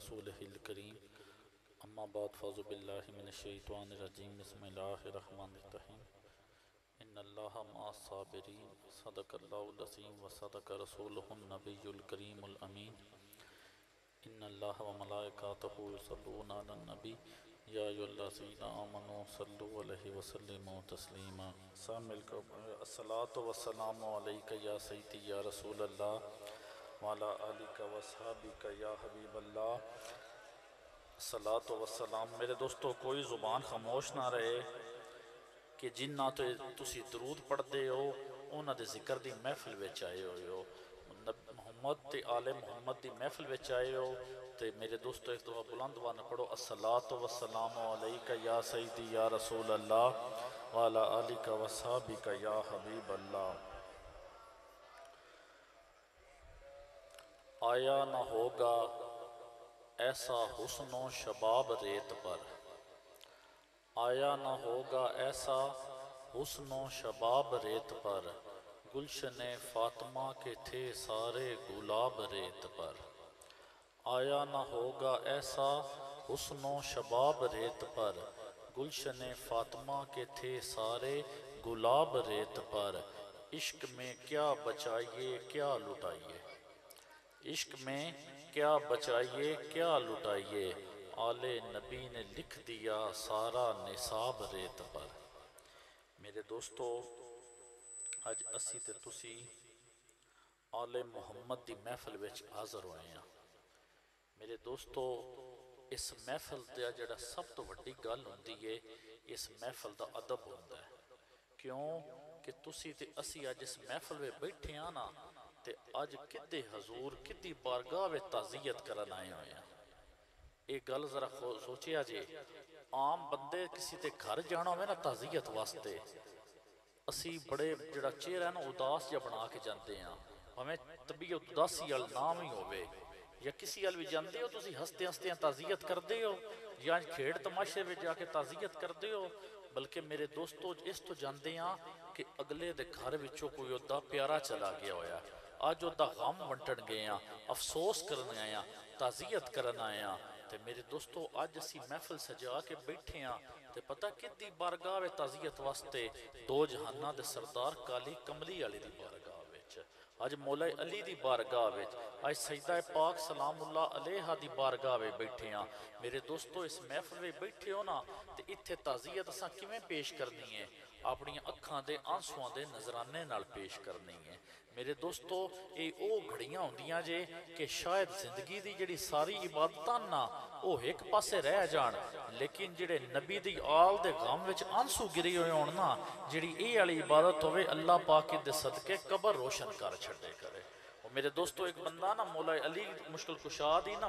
رسوله الكريم اما بعد فاعوذ بالله من الشیطان الرجیم بسم اللہ الرحمن الرحیم ان اللہ مع الصابرین صدق اللہ العظیم وصدق رسولہ النبی الکریم الامین ان اللہ وملائکاتہ یصلون علی النبی یا ایھا الذین آمنوا صلوا علیہ وسلموا تسلیما الصلاۃ والسلام علیک یا سیدی یا رسول اللہ وعلی آلک واصحابک یا حبیب اللہ الصلاۃ والسلام۔ میرے دوستو کوئی زبان خاموش نہ رہے کہ جنہ تو تسی درود پڑھتے ہو انہاں دے ذکر دی محفل وچ آئے ہوئے ہو، محمد تے آل محمد دی محفل وچ آئے ہو تے میرے دوستو ایک دفعہ بلند وانا پڑھو الصلاۃ والسلام علیک یا سیدی یا رسول اللہ وعلی آلک واصحابک یا حبیب اللہ۔ آیا نہ ہوگا ایسا حسن و شباب ریت پر، آیا نہ ہوگا ایسا حسن و شباب ریت پر، گلشن فاطمہ کے تھے سارے گلاب ریت پر، آیا نہ ہوگا ایسا حسن و شباب ریت پر، گلشن فاطمہ کے تھے سارے گلاب ریت پر، عشق میں کیا بچائیے کیا لٹائیے، عشق میں کیا بچائیے کیا لٹائیے، آل نبی نے لکھ دیا سارا نصاب ریت پر۔ میرے دوستو اج اسی تے تسی آل محمد دی محفل وچ حاضر ہوئے ہیں۔ میرے دوستو اس محفل دا جڑا سب تو وڈی گل ہوندی ہے اس محفل دا ادب ہوندا ہے، کیوں کہ تسی تے اسی اج اس محفل میں بیٹھے ہیں نا تے اج کدے حضور کدی بارگاہ وچ تعزیت کرن آئے ہوئے ہیں۔ ایک گل ذرا سوچیا جی، عام بندے کسی تے گھر جانا ہوئے نا تعزیت واسطے اسی بڑے جڑا چہرہ ہے نا اداس جا بنا کے جاندے ہیں، ہمیں طبیعت اداسی وال نام ہی ہوئے یا کسی وال بھی جاندے ہو تسی ہستے ہستے تعزیت کردے ہو یا کھیڑ تماشے میں جا کے تعزیت کردے ہو، بلکہ میرے دوستو اس تو جاندے ہیں کہ اگلے دے گھر وچوں کوئی ادا پیارا چلا گیا ہویا، آج ادا غم ونٹن گئے ہیں، افسوس کرنے آئے ہیں، تعزیت کرنے آئے ہیں۔ تے میرے دوستو آج اسی محفل سجا کے بیٹھے ہیں تے پتہ کتنی بارگاہ تعزیت واسطے دو جہانہ دے سردار کالی کملی علی دی بارگاہ وچ، آج مولا علی دی بارگاہ وچ، آج سیدہ پاک سلام اللہ علیہ دی بارگاہ وچ بیٹھے ہیں۔ میرے دوستو اس محفل وچ بیٹھے ہو نا تے اتھے تعزیت اساں کیویں پیش کرنی ہے، اپنی اکھاں دے آنسواں دے نظرانے نال پیش کرنی ہے۔ میرے دوستو اے او گھڑیاں ہوندیاں جے کہ شاید زندگی دی جڑی ساری عبادتاں نا او ایک پاسے رہ جان، لیکن جڑے نبی دی آل دے غم وچ آنسو گری ہوئے ہون نا، جڑی اے والی عبادت ہوئے اللہ پاک دے صدقے قبر روشن کر چھڑے کرے۔ اور میرے دوستو ایک بندہ نا مولا علی مشکل کشا دی نا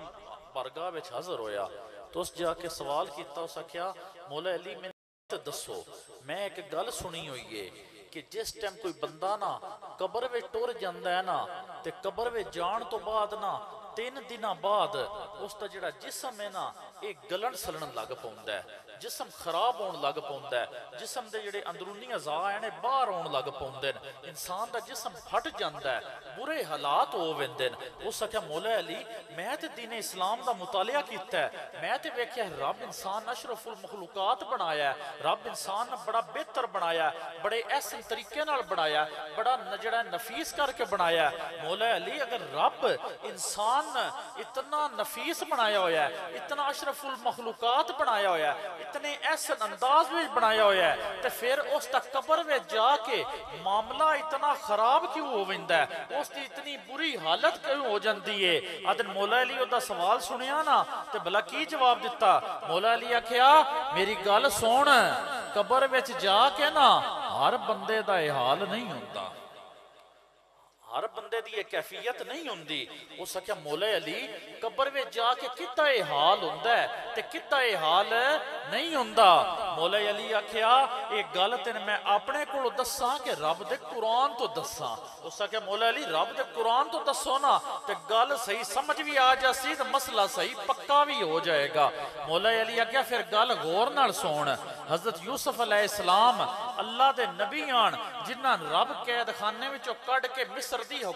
بارگاہ وچ حاضر ہویا تو اس جا کے سوال کیتا، اس کیا مولا علی میں دسو میں ایک گل سنی ہوئی ہے کہ جس ٹائم کوئی بندہ نا قبر وچ ٹر جاندا ہے نا تے قبر وچ جان تو بعد نا 3 دن بعد اس دا جڑا جسم ہے نا ایک گلن سلن لگ پوندا ہے، جسم خراب ہون لگ پوندا ہے، جسم دے جڑے اندرونی اعضاء ہیں باہر ہون لگ پوندے ہیں، انسان دا جسم پھٹ جاندا ہے، برے حالات ہو ویندے ہیں۔ اس آکھیا مولا علی میں تے دین اسلام دا مطالعہ کیتا ہے، میں تے ویکھیا رب انسان اشرف المخلوقات بنایا ہے، رب انسان بڑا بہتر بنایا ہے، بڑے احسن طریقے نال بنایا ہے، بڑا جڑا نفیس کر کے بنایا ہے۔ مولا علی اگر رب انسان اتنا نفیس بنایا ہویا ہے، اتنا اشرف المخلوقات بنایا ہویا ہے، اتنے احسن انداز میں بنایا ہویا ہے تے پھر اس تک قبر میں جا کے معاملہ اتنا خراب کیوں ہو ویندا ہے، اس کی اتنی بری حالت کیوں ہو جاندی ہے۔ آدن مولا علی دا سوال سنیا نا تے بھلا کی جواب دیتا؟ مولا علی آکھیا میری گل سن، قبر وچ جا کے نا ہر بندے دا یہ حال نہیں ہوندا، ہر بندے دی یہ کیفیت نہیں ہوندی۔ اس کیا مولا علی قبر میں جا کے کتا یہ حال ہوندا ہے تے کتا یہ حال نہیں ہوندا؟ مولا علی آکھیا ایک گل تے میں اپنے کولوں دساں کہ رب دے قرآن تو دساں۔ اس کیا مولا علی رب دے قرآن تو دسو نا تے گل صحیح سمجھ بھی آ جاسی تے مسئلہ صحیح پکا بھی ہو جائے گا۔ مولا علی آکھیا پھر گل غور نال سن، حضرت یوسف علیہ السلام اللہ دے نبی آن جنہاں رب قید خانے وچوں کڈ کے مصر دی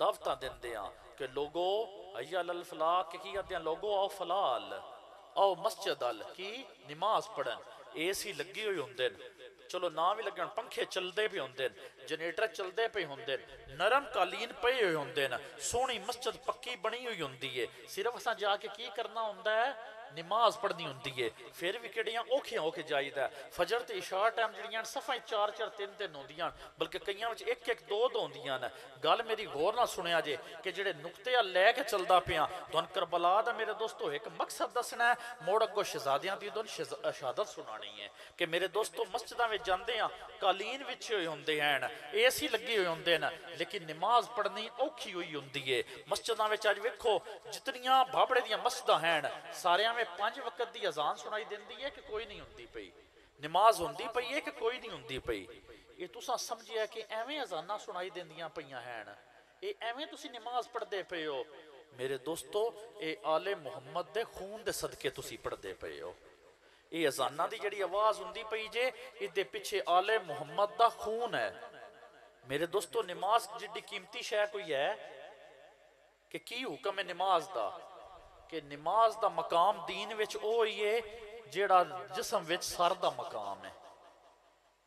دعوتاں دیندے ہاں کہ لوگو حی علی الفلاح کہ کی کہتے ہیں لوگو آؤ فلاح ال آؤ مسجد ال کی نماز پڑھن اے سی لگی ہوئی ہوندے چلو نہ بھی لگن پنکھے چلدے پہ ہوندے جنریٹر چلدے پہ ہوندے نرم قالین پے ہوئے ہوندے سونی مسجد پکی بنی ہوئی ہوندی ہے صرف اساں جا کے کی کرنا ہوندا ہے نماز پڑھنی ہوندی ہے پھر بھی کڑیاں اوکھیاں ہو کے جائیدا ہے فجر تے عشاء ٹائم جڑیاں صفائی 4-4 3-3 ہوندیاں بلکہ کئیاں وچ 1-1 2 ہوندیاں گل میری غور نہ سنیا جے کہ جڑے نقطے لے کے چلدا پیاں تھن کربلا دا میرے دوستو ایک مقصد دسنا ہے موڑ اگوں شہزادیاں دی دون شہادت سنانی ہے کہ میرے دوستو مسجداں وچ جاندے ہاں قالین وچ ہوئے ہوندے ہیں اے سی لگے ہوئے ہوندے لیکن نماز پڑھنی اوکھی ہوئی ہوندی ہے مسجداں وچ اج ویکھو جتنیاں بھابڑے دیاں مسجداں ہیں ساریاں میں 5 وقت دی اذان سنائی دیندی ہے کہ کوئی نہیں ہوندی پئی نماز ہوندی پئی ہے کہ کوئی نہیں ہوندی پئی یہ تساں سمجھیا کہ ایویں اذاناں سنائی دیندیاں پیاں ہیں اے ایویں تسی نماز پڑھدے پئے ہو میرے دوستو اے آل محمد دے خون دے صدقے تسی پڑھدے پئے ہو اے اذاناں دی جڑی آواز ہوندی پئی جے ادے پیچھے آل محمد دا خون ہے میرے دوستو نماز جڑی قیمتی شے کوئی ہے کہ کی حکم ہے نماز دا کہ نماز دا مقام دین وچ ہوئی ہے جیڑا جسم وچ سر دا مقام ہے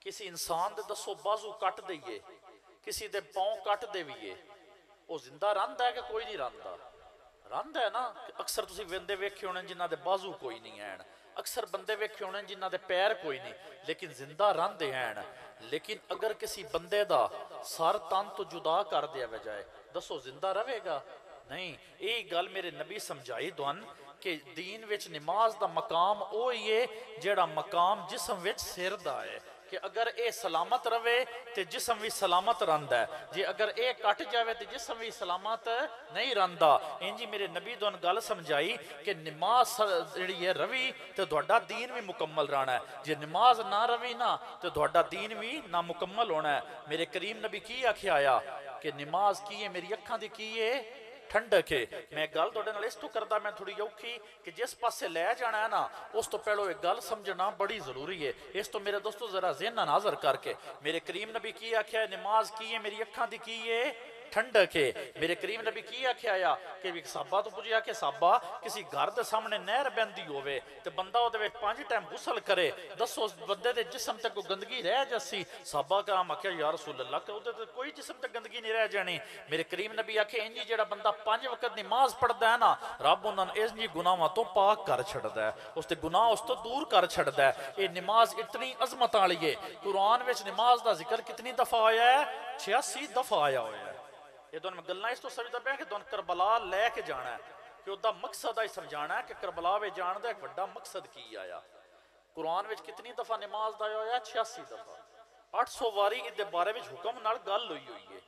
کسی انسان دے دسو بازو کٹ دئیے کسی دے پاؤں کٹ دے ویے وہ زندہ رہندا ہے کہ کوئی نہیں رہندا رہندا ہے نا اکثر تسی بندے ویکھے ہونے جنہاں دے بازو کوئی نہیں ہیں اکثر بندے ویکھے ہونے جنہاں دے پیر کوئی نہیں لیکن زندہ رہندے ہیں لیکن اگر کسی بندے دا سر تن تو جدا کر دیا جائے دسو زندہ رہے گا نہیں یہ گل میرے نبی سمجھائی دون کہ دین وچ نماز دا مقام ہوئی ہے جیڑا مقام جسم وچ سر دا ہے کہ اگر اے سلامت رہے تے جسم بھی سلامت رہندا ہے جے اگر اے کٹ جاوے تے جسم بھی سلامت نہیں رہندا انجی میرے نبی دون گل سمجھائی کہ نماز جڑی ہے روی تے تہاڈا دین بھی مکمل رہنا ہے جے نماز نہ روی نا تے تہاڈا دین بھی نامکمل ہونا ہے میرے کریم نبی کی آکھیا آیا کہ نماز کی ہے میری اکھاں دی کی ہے ٹھنڈک ہے میں گل توڑے نال اس تو کردہ میں تھوڑی اوکھی کہ جس پاس سے لے جانا ہے نا اس تو پہلو ایک گل سمجھنا بڑی ضروری ہے اس تو میرے دوستو ذرا ذہن ناظر کر کے میرے کریم نبی کی آکھیا ہے نماز کی ہے میری اکھاں دی کی ہے ٹھنڈک ہے میرے کریم نبی کی آکھیا آیا کہ ایک صحابہ تو پوچھیا کہ صحابہ کسی گھر دے سامنے نہر بہندی ہوئے تے بندہ او دے وچ 5 ٹائم غسل کرے دسو اس بندے دے جسم تے کوئی گندگی رہ جاسی صحابہ کرام آکھیا یا رسول اللہ کہ او دے کوئی جسم تے گندگی نہیں رہ جانی میرے کریم نبی آکھے انجی جڑا بندہ 5 وقت نماز پڑھدا ہے نا رب انہاں نوں اس جی گناہاں تو پاک کر چھڑدا ہے اس تے گناہ اس تو دور کر چھڑدا ہے یہ نماز اتنی عظمت والی ہے قرآن وچ نماز دا ذکر کتنی دفعہ آیا ہے 86 دفعہ آیا ہوا ہے یہ دون میں گلنا اس تو سمجھتا پہ کہ دون کربلا لے کے جانا ہے کہ وہ دا مقصد آئی سمجھانا ہے کہ کربلا وے جان دا ایک وڈا مقصد کی آیا قرآن وچ کتنی دفعہ نماز دا آیا 86 دفعہ 800 واری ادھے بارے وچ حکم نال گل ہوئی ہے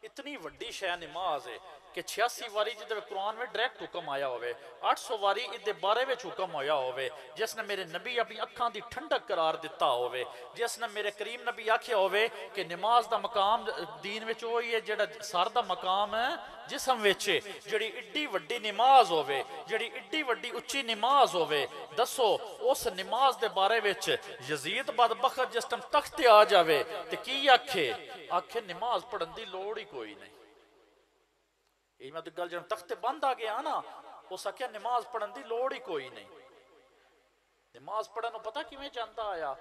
اتنی وڈی شے نماز ہے کہ 86 واری جدے قرآن میں ڈائریکٹ حکم آیا ہوئے 800 واری ادھے بارے میں حکم آیا ہوئے جس نے میرے نبی اپنی اکھاں دی ٹھنڈک قرار دیتا ہوئے جس نے میرے کریم نبی آکھیا ہوئے کہ نماز دا مقام دین وچ ہوئی ہے جڑا سر دا مقام ہے جسم وچ جڑی اڈی وڈی نماز ہوئے جڑی اڈی وڈی اچھی نماز ہوئے دسو اس نماز دے بارے وچ یزید بدبخت جس ٹائم تخت آ جاوے تے کی آکھے نماز پڑھن دی لوڑ ہی کوئی نہیں یہ میں گل جب تخت بند آ گیا نا اس آکھیا نماز پڑھن دی لوڑ ہی کوئی نہیں نماز پڑھن پتہ کیویں جاندا آیا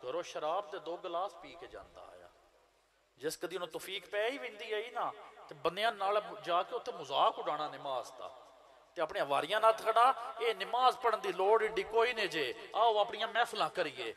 گھروں شراب دے 2 گلاس پی کے جاندا آیا جس کدی انہوں توفیق پہ ہی ویندی آئی نا تے بندیاں نال جا کے اتنے مذاق اڑانا نماز دا تے اپنی واریاں نہ کھڑا اے نماز پڑھن دی لوڑ ایڈی کوئی نہیں جے آؤ اپنی محفلاں کریے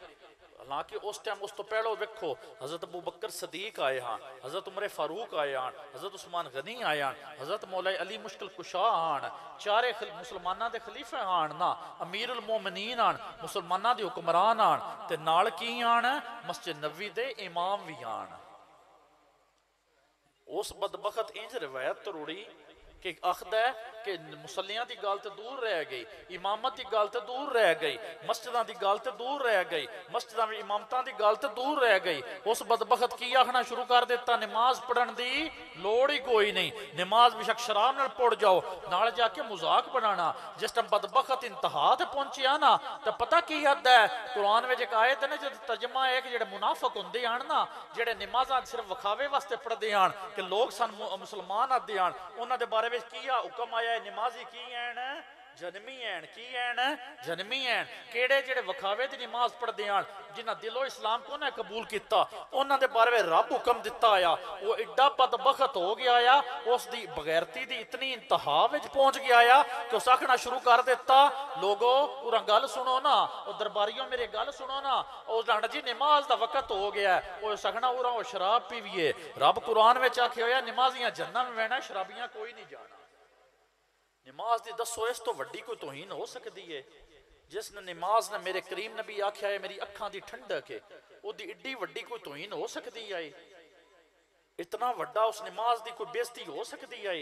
حالانکہ اس ٹائم اس تو پہلو ویکھو حضرت ابو بکر صدیق آئے ہاں حضرت عمر فاروق آئے ہاں حضرت عثمان غنی آئے ہاں حضرت مولا علی مشکل کشا آن چارے مسلمانہ دے خلیفہ آن نا امیر المومنین آن مسلمانہ دے حکمران آن تے نال کی آن مسجد نبوی دے امام بھی آن اس بدبخت انج روایت تروڑی کہ آخد ہے کہ مسلیاں دی گل تے دور رہ گئی، امامت دی گل تے دور رہ گئی، مسجداں دی گل تے دور رہ گئی، مسجداں میں امامتاں دی گل تے دور رہ گئی۔ اس بدبخت کی آخنا شروع کر دیتا نماز پڑھن دی لوڑ ہی کوئی نہیں، نماز بے شک شراب نال پڑھ جاؤ، نال جا کے مذاق بنانا۔ جس ٹائم بدبخت انتہا تے پہنچیا نا تو پتہ کی حد ہے، قرآن وچ ایک آیت ہے نا جد ترجمہ ہے کہ جڑے منافق ہوندے آن نا، جڑے نمازاں صرف وکھاوے واسطے پڑھدے آن کہ لوگ سن مسلمان آدے آن، انہاں دے بارے وچ کیا حکم آیا ہے نمازی کی ہیں جنمی ہیں، کی ہیں جنمی ہیں۔ کیڑے جڑے وکھاوے دی نماز پڑھ دیاں جنہ دلو اسلام کو نہ قبول کیتا، انہاں دے بارے میں رب حکم دیتا آیا، وہ ایڈا بدبخت ہو گیا آیا، اس دی بغیرتی دی اتنی انتہا وچ پہنچ گیا آیا کہ اس آکھنا شروع کر دیتا لوگو پورا گل سنو نا، او درباریوں میرے گل سنو نا، او لانڈا جی نماز دا وقت ہو گیا ہے، او سکھنا اورا وہ شراب پیویے۔ رب قرآن وچ آکھے ہویا نمازیاں جنت میں وینا، شرابیاں کوئی نہیں جانا۔ نماز دی دسو اس تو وڈی کوئی توہین ہو سکتی ہے؟ جس نے نماز نے میرے کریم نبی آکھیا ہے میری اکھاں دی ٹھنڈک ہے، او دی ایڈی وڈی کوئی توہین ہو سکتی ہے؟ اتنا وڈا اس نماز دی کوئی بےزتی ہو سکتی ہے؟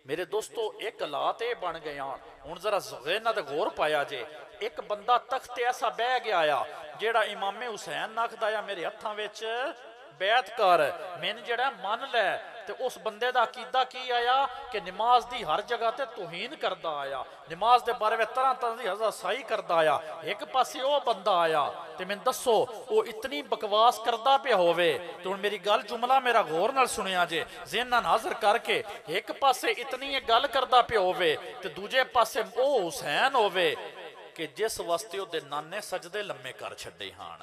میرے دوستو ایک حالات اے بن گیا ہن ذرا ذہن تے غور پایا جے، ایک بندہ تخت ایسا بہ گیا آیا جیڑا امام حسین نکھدا یا میرے ہتھاں وچ بیعت کر میں جڑا من لے، تے اس بندے دا عقیدہ کی آیا کہ نماز دی ہر جگہ تے توہین کردا آیا، نماز دے بارے میں طرح طرح دی ہزا سائی کردا آیا۔ ایک پاسے او بندہ آیا تے میں دسو او اتنی بکواس کردا پہ ہووے تو میری گل جملہ میرا غور نال سنیا جے ذہن نال حاضر کر کے، ایک پاسے اتنی یہ گل کردا پہ ہووے تے دوجے پاسے او حسین ہووے کہ جس واسطے او دے نانے سجدے لمے کر چھڈے ہان،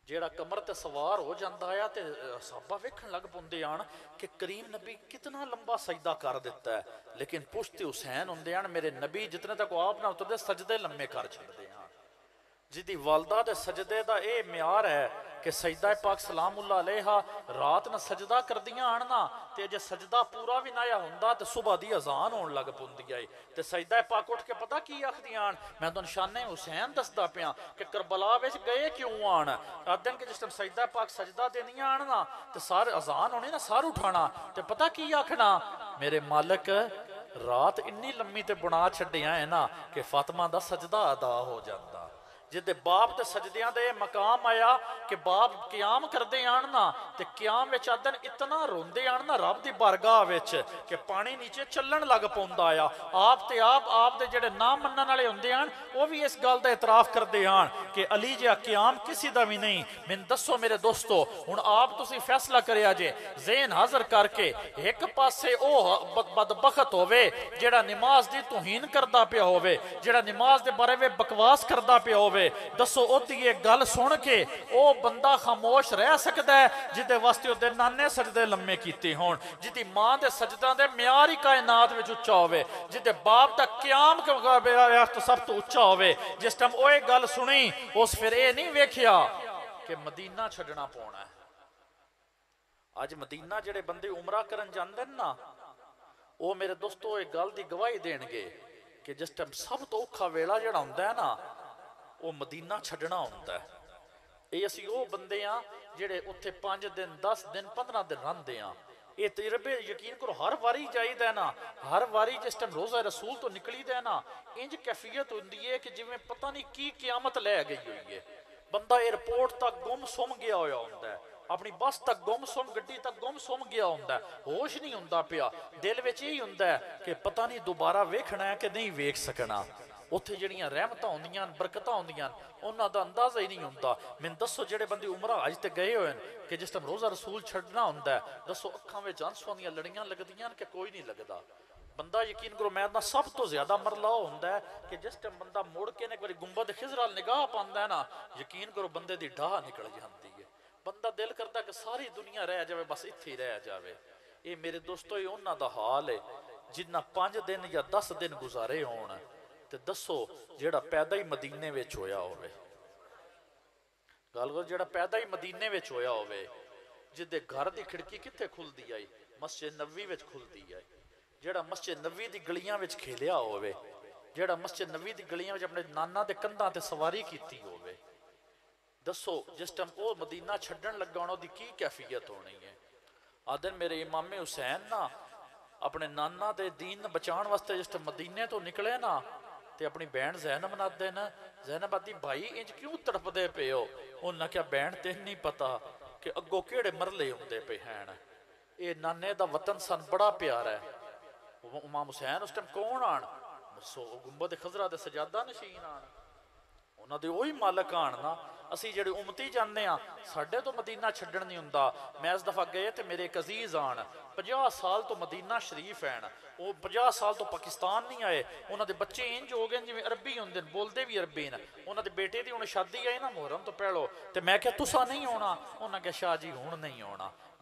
جیڑا کمر تے سوار ہو جاندہ آیا تے صحابہ ویکھن لگ پوندے آن کہ کریم نبی کتنا لمبا سجدہ کر دیتا ہے، لیکن پشتے حسین ہوندے آن میرے نبی جتنے تک آپ نہ اتر دے سجدے لمے کر چھڑ دے آن۔ جدی والدہ دے سجدے دا اے معیار ہے کہ سجدہ پاک سلام اللہ علیہ رات نہ سجدہ کر دیاں آننا تے جے سجدہ پورا بھی نہ یا ہوندا تے صبح دی اذان ہون لگ پوندی آئی تے سجدہ پاک اٹھ کے پتہ کی آخ دیاں میں تو نشان حسین دسدا پیاں کہ کربلا وچ گئے کیوں آن آدن کہ جس ٹائم سجدہ پاک سجدہ دینیاں آننا تے سارے اذان ہونے نا سار اٹھانا تے پتہ کی آخنا میرے مالک رات انی لمبی تے بنا چھڈیاں ہے نا کہ فاطمہ دا سجدہ ادا ہو جاتا، جدے باپ تے سجدیاں دے مقام آیا کہ باپ قیام کر دے آننا تے قیام وچ آدن اتنا روندے آننا رب دی بارگاہ وچ کہ پانی نیچے چلن لگ پوندا آیا، آپ تے آپ دے جڑے نام منن والے ہوندے آن وہ بھی اس گل دا اعتراف کر دے آن کہ علی جا قیام کسی دا بھی نہیں۔ میں دسو میرے دوستو ہن آپ تسی فیصلہ کریا جے ذہن حاضر کر کے، ایک پاسے او بدبخت ہووے جڑا نماز دی توہین کردا پیا ہووے، جڑا نماز دے بارے میں بکواس کردا پیا ہووے، دسو او دی یہ گل سن کے او بندہ خاموش رہ سکتا ہے جدے واسطے او دے نانے سجدے لمے کیتے ہون، جدی ماں دے سجدہ دے معیاری کائنات وچ اچا ہوئے، جدے باپ دا قیام تو سب تو اچا ہوئے، جس ٹائم اوے گل سنی اس پھر اے نہیں ویکھیا کہ مدینہ چھڈنا پونا ہے۔ آج مدینہ جڑے بندے عمرہ کرن جاندے نا او میرے دوستو ایک گل دی گواہی دین گے کہ جس ٹائم سب تو اوکھا ویلا جڑا ہوندا ہے نا وہ مدینہ چھڈنا ہوتا ہے۔ اے اسی او بندے ہیں جڑے اتھے 5 دن 10 دن 15 دن رہندے ہیں، یہ تجربے یقین کرو ہر واری جائی دے نا، ہر واری جس ٹائم روزہ رسول تو نکلی دے نا انج کیفیت ہوندی ہے کہ جویں پتہ نہیں کی قیامت لے گئی ہوئی ہے، بندہ ایئرپورٹ تک گم سم گیا ہویا ہوتا ہے، اپنی بس تک گم سم گڈی تک گم سم گیا ہوتا ہے، ہوش نہیں ہوندا پیا، دل وچ یہی ہوندا ہے کہ پتہ نہیں دوبارہ ویکھنا ہے کہ نہیں ویکھ سکنا، اتھے جڑیاں رحمتاں ہوندیاں برکتاں ہوندیاں انہاں دا اندازہ ہی نہیں ہوندا۔ میں دسو جڑے بندے عمرہ حج تے گئے ہوئے کہ جس ٹائم روزہ رسول چھڈنا ہوندا ہے دسو اکھاں وچ آنسواں دیاں لڑیاں لگدیاں کہ کوئی نہیں لگدا، بندہ یقین کرو میں سب تو زیادہ مرلہ ہوندا ہے کہ جس ٹائم بندہ مڑ کے ایک باری گنبد خضرا نگاہ پاندا ہے نا یقین کرو بندے دی ڈھا نکل جاندی ہے، بندہ دل کردا کہ ساری دنیا رہ جاوے بس اتھے ہی رہ جاوے۔ اے میرے دوستو یہ انہاں دا حال ہے جنہ 5 دن یا 10 دن گزارے ہون تے دسو جیڑا پیدا ہی مدینے وچ ہویا ہوئے، گل کرو جیڑا پیدا ہی مدینے وچ ہویا ہوئے، جدے گھر دی کھڑکی کتھے کھل دی آئی مسجد نبوی وچ کھل دی آئی، جیڑا مسجد نبوی دی گلیاں وچ کھیلیا ہوئے، جیڑا مسجد نبوی دی گلیاں وچ اپنے نانا دے کندھاں تے سواری کیتی ہوئے، دسو جس ٹائم او مدینہ چھڈن لگا انہوں دی کی کیفیت ہونی ہے۔ ਆਦੇ ਮੇਰੇ ਇਮਾਮੇ ਹੁਸੈਨ ਨਾ ਆਪਣੇ ਨਾਨਾ ਦੇ ਦੀਨ ਬਚਾਉਣ ਵਾਸਤੇ ਜਿਸ ਮਦੀਨੇ ਤੋਂ ਨਿਕਲੇ ਨਾ ਤੇ ਆਪਣੀ ਭੈਣ ਜ਼ੈਨਬ ਨਾਲ ਦੇ ਨਾ ਜ਼ੈਨਬ ਆਦੀ ਭਾਈ ਇੰਜ ਕਿਉਂ ਤੜਪਦੇ ਪਏ ਹੋ। ਉਹਨਾਂ ਕਿਹਾ ਭੈਣ ਤੈਨੂੰ ਨਹੀਂ ਪਤਾ ਕਿ ਅੱਗੋਂ ਕਿਹੜੇ ਮਰਲੇ ਹੁੰਦੇ ਪਏ ਹਨ। ਇਹ ਨਾਨੇ ਦਾ ਵਤਨ ਸਾਨੂੰ ਬੜਾ ਪਿਆਰਾ ਹੈ। ਇਮਾਮ ਹੁਸੈਨ ਉਸ ਟਾਈਮ ਕੌਣ ਆਣ ਗੁੰਬਦ ਖਜ਼ਰਾ ਦੇ ਸਜਾਦਾ ਨਸ਼ੀਨ ਆਣ ਉਹਨਾਂ ਦੇ ਉਹੀ ਮਾਲਕ ਆਣ ਨਾ। ਅਸੀਂ ਜਿਹੜੇ ਉਮਤੀ ਜਾਂਦੇ ਹਾਂ ਸਾਡੇ ਤੋਂ ਮਦੀਨਾ ਛੱਡਣ ਨਹੀਂ ਹੁੰਦਾ। ਮੈਂ ਇਸ ਦਫਾ ਗਏ ਤੇ ਮੇਰੇ ਇੱਕ ਅਜ਼ੀਜ਼ ਆਣ 50 ਸਾਲ ਤੋਂ ਮਦੀਨਾ ਸ਼ਰੀਫ ਹੈ। ਉਹ 50 ਸਾਲ ਤੋਂ ਪਾਕਿਸਤਾਨ ਨਹੀਂ ਆਏ। ਉਹਨਾਂ ਦੇ ਬੱਚੇ ਇੰਜ ਹੋ ਗਏ ਜਿਵੇਂ ਅਰਬੀ ਹੁੰਦੇ ਨੇ, ਬੋਲਦੇ ਵੀ ਅਰਬੀ ਨੇ। ਉਹਨਾਂ ਦੇ ਬੇਟੇ ਦੀ ਹੁਣ ਸ਼ਾਦੀ ਆਈ ਨਾ ਮੁਹਰਮ ਤੋਂ ਪਹਿਲੋਂ ਤੇ ਮੈਂ ਕਿਹਾ ਤੁਸਾਂ ਨਹੀਂ ਆਉਣਾ। ਉਹਨਾਂ ਕਿਹਾ ਸ਼ਾਹ ਜੀ ਹੁਣ ਨਹੀਂ ਆਉਣਾ।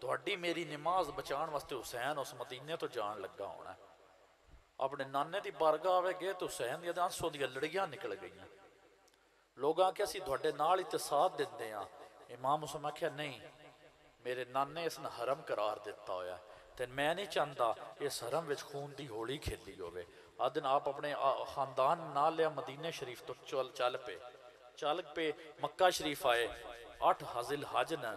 ਤੁਹਾਡੀ ਮੇਰੀ ਨਮਾਜ਼ ਬਚਾਉਣ ਵਾਸਤੇ ਹੁਸੈਨ ਉਸ ਮਦੀਨੇ ਤੋਂ ਜਾਣ ਲੱਗਾ ਹੋਣਾ। ਆਪਣੇ ਨਾਨੇ ਦੀ ਬਾਰਗਾਹ ਆਵੇ ਗਏ ਤੇ ਹੁਸੈਨ ਦੀਆਂ ਆਂਸੂਆਂ ਦੀਆਂ ਲੜੀਆਂ ਨਿਕਲ ਗਈਆਂ। ਲੋਕਾਂ ਕਿ ਅਸੀਂ ਤੁਹਾਡੇ ਨਾਲ ਹੀ ਤੇ ਸਾਥ ਦਿੰਦੇ ਹਾਂ। ਇਮਾਮ ਹੁਸੈਨ ਆਖਿਆ ਨਹੀਂ ਮੇਰੇ ਨਾਨੇ ਇਸ ਨੇ ਹਰਮ ਕਰਾਰ ਦਿੱਤਾ ਹੋਇਆ ਤੇ ਮੈਂ ਨਹੀਂ ਚਾਹੁੰਦਾ ਇਸ ਹਰਮ ਵਿੱਚ ਖੂਨ ਦੀ ਹੋਲੀ ਖੇਲੀ ਹੋਵੇ। ਅੱਜ ਦਿਨ ਆਪ ਆਪਣੇ ਖਾਨਦਾਨ ਨਾਲ ਲਿਆ ਮਦੀਨੇ ਸ਼ਰੀਫ ਤੋਂ ਚੱਲ ਪਏ ਮੱਕਾ ਸ਼ਰੀਫ ਆਏ। 8 ਹਜ਼ਿਲ ਹਜ ਨੇ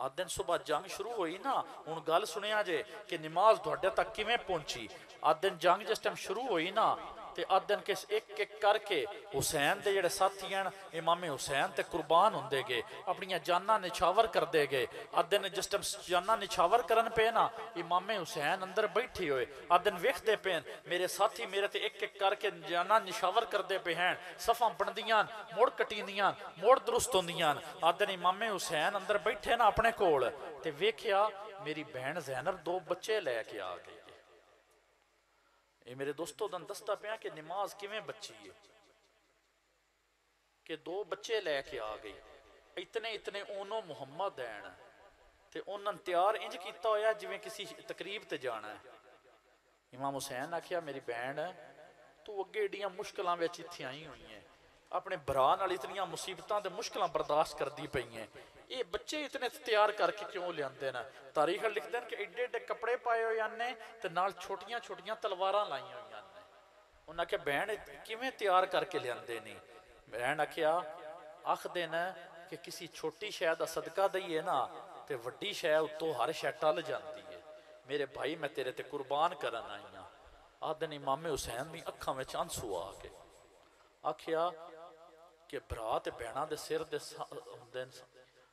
آج دن صبح جنگ شروع ہوئی نا، ہوں گل سنیا جے کہ نماز تھوڑے تک کیویں پہنچی۔ آج دن جنگ جس ٹائم شروع ہوئی نا تے آج دن کس ایک ایک کر کے حسین دے جڑے ساتھی ہیں امام حسین تے قربان ہوندے گئے، اپنی جاناں نچھاور کردے گئے۔ آج دن جس ٹائم جاناں نچھاور کرن پے نا امام حسین اندر بیٹھے ہوئے آج دن ویکھدے پین میرے ساتھی میرے تے ایک ایک کر کے جاناں نچھاور کردے پے ہیں، صفاں بندیاں موڑ کٹیندیاں موڑ درست ہوندیاں۔ آج دن امام حسین اندر بیٹھے نا اپنے کول تے ویکھیا میری بہن زینب 2 بچے لے کے آ گئی۔ یہ میرے دوستو دن دستا پیا کہ نماز کیویں بچی ہے، کہ 2 بچے لے کے آ گئی۔ اتنے اونوں محمد دین تے انہاں تیار انج کیتا ہویا جویں کسی تقریب تے جانا ہے۔ امام حسین آکھیا میری بہن تو اگے ایڈیاں مشکلاں وچ ایتھے آئی ہوئی ہیں، اپنے برا نال اتنیاں مصیبتاں تے مشکلاں برداشت کردی پئی ہیں، یہ بچے اتنے تیار کر کے کیوں لیاندے نا؟ تاریخ لکھ دین کہ ایڈے ایڈے کپڑے پائے ہوئے نے تے نال چھوٹیاں چھوٹیاں تلواراں لائی ہوئی نے۔ انہاں کہ بہن کیویں تیار کر کے لیاندے نہیں؟ بہن آکھیا آکھ دینا کہ کسی چھوٹی شے دا صدقہ دئیے نا تے وڈی شے اتوں ہر شے ٹل جاندی ہے۔ میرے بھائی میں تیرے تے قربان کرن آئی ہاں۔ آدن امام حسین دی اکھاں وچ آنسو آ کے آکھیا کہ برا تے بہناں دے سر دے ہوندے